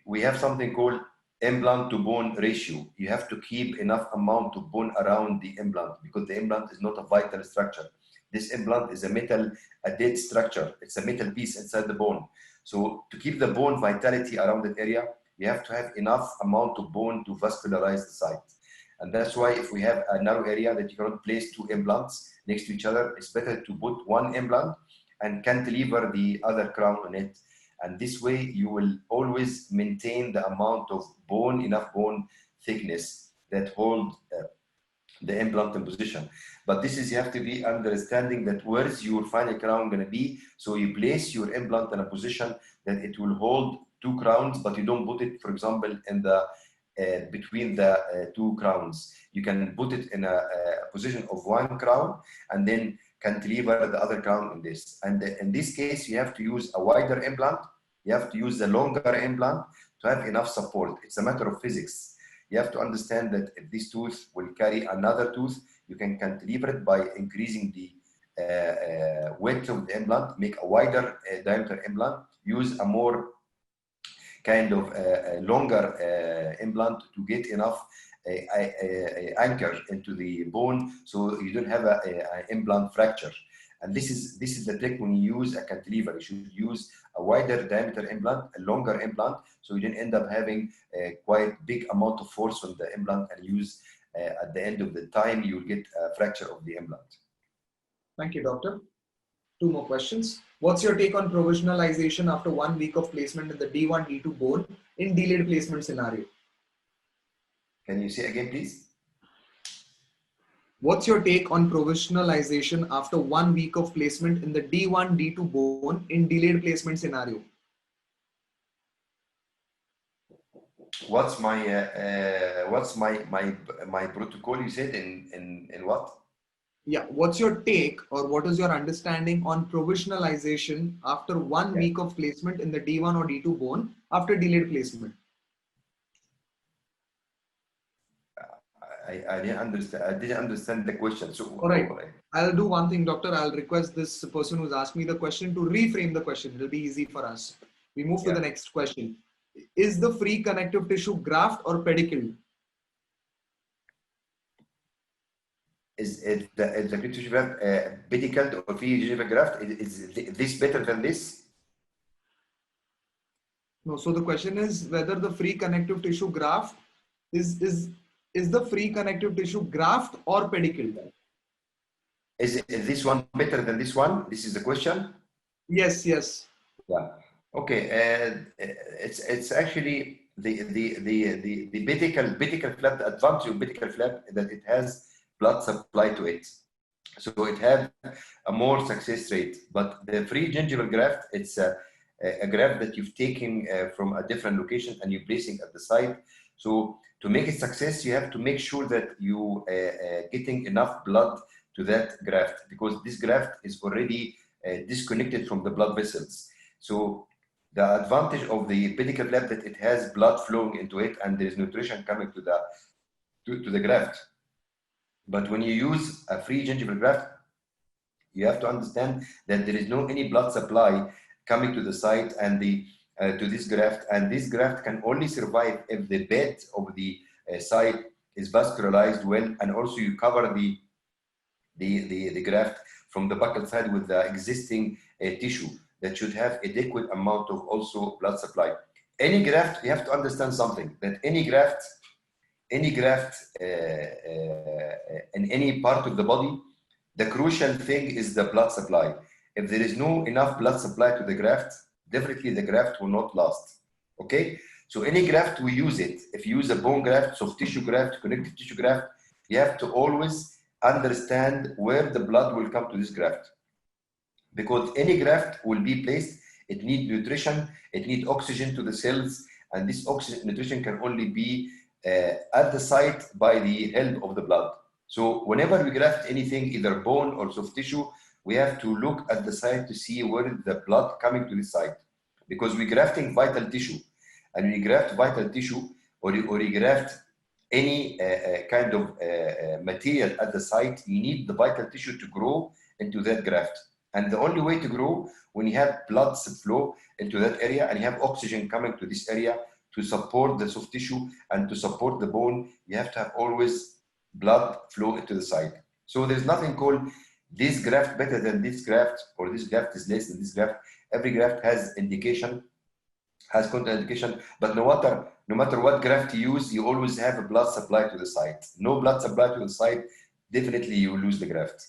We have something called implant to bone ratio. You have to keep enough amount of bone around the implant because the implant is not a vital structure. This implant is a dead structure. It's a metal piece inside the bone. So to keep the bone vitality around that area, you have to have enough amount of bone to vascularize the site. And that's why if we have a narrow area that you cannot place 2 implants next to each other, it's better to put 1 implant and cantilever the other crown on it. And this way you will always maintain the amount of bone, enough bone thickness that hold the implant in position. But this is, you have to be understanding that where is your final crown going to be. So you place your implant in a position that it will hold 2 crowns, but you don't put it, for example, in the between the 2 crowns. You can put it in a position of 1 crown and then cantilever the other crown in this. And in this case, you have to use a wider implant. You have to use the longer implant to have enough support. It's a matter of physics. You have to understand that if this tooth will carry another tooth, you can cantilever it by increasing the width of the implant, make a wider diameter implant, use a more kind of longer implant to get enough anchor into the bone, so you don't have a implant fracture. And this is the trick when you use a cantilever. You should use a wider diameter implant, a longer implant, so you don't end up having a quite big amount of force on the implant and use at the end of the time you will get a fracture of the implant. Thank you, doctor. 2 more questions. What's your take on provisionalization after 1 week of placement in the D1, D2 bone in delayed placement scenario? Can you say again, please? What's your take on provisionalization after 1 week of placement in the D1, D2 bone in delayed placement scenario? What's my protocol? You said in what? Yeah. What's your take or what is your understanding on provisionalization after 1 week of placement in the D1 or D2 bone after delayed placement? I didn't understand. I didn't understand the question. So, all right. I'll do one thing, doctor. I'll request this person who's asked me the question to reframe the question. It'll be easy for us. We move to the next question. Is the free connective tissue graft or pedicled? Is the connective tissue graft pedicled or free gingival graft? Is this better than this? No. So the question is whether the free connective tissue graft is the free connective tissue graft or pedicled? Is this one better than this one? This is the question? Yes, yes. Yeah. Okay. It's actually the pedicle flap. The advantage of pedicle flap is that it has blood supply to it, so it has a more success rate. But the free gingival graft, it's a graft that you've taken from a different location and you're placing at the site. So to make it success, you have to make sure that you getting enough blood to that graft, because this graft is already disconnected from the blood vessels. So the advantage of the pedicle flap that it has blood flowing into it and there is nutrition coming to the graft. But when you use a free gingival graft, you have to understand that there is no any blood supply coming to the site and to this graft, and this graft can only survive if the bed of the site is vascularized well, and also you cover the graft from the buccal side with the existing tissue that should have adequate amount of also blood supply. Any graft, you have to understand something, that any graft in any part of the body, the crucial thing is the blood supply. If there is no enough blood supply to the graft, definitely the graft will not last. Okay, so any graft we use it. If you use a bone graft, soft tissue graft, connective tissue graft, you have to always understand where the blood will come to this graft, because any graft will be placed, it needs nutrition, it needs oxygen to the cells, and this oxygen nutrition can only be at the site by the help of the blood. So whenever we graft anything, either bone or soft tissue, we have to look at the site to see where is the blood coming to the site, because we're grafting vital tissue, and when you graft vital tissue or you graft any kind of material at the site, you need the vital tissue to grow into that graft. And the only way to grow when you have blood flow into that area and you have oxygen coming to this area to support the soft tissue and to support the bone, you have to have always blood flow into the site. So there's nothing called this graft better than this graft, or this graft is less than this graft. Every graft has indication, has contraindication, but no matter what graft you use, you always have a blood supply to the site. No blood supply to the site, definitely you will lose the graft.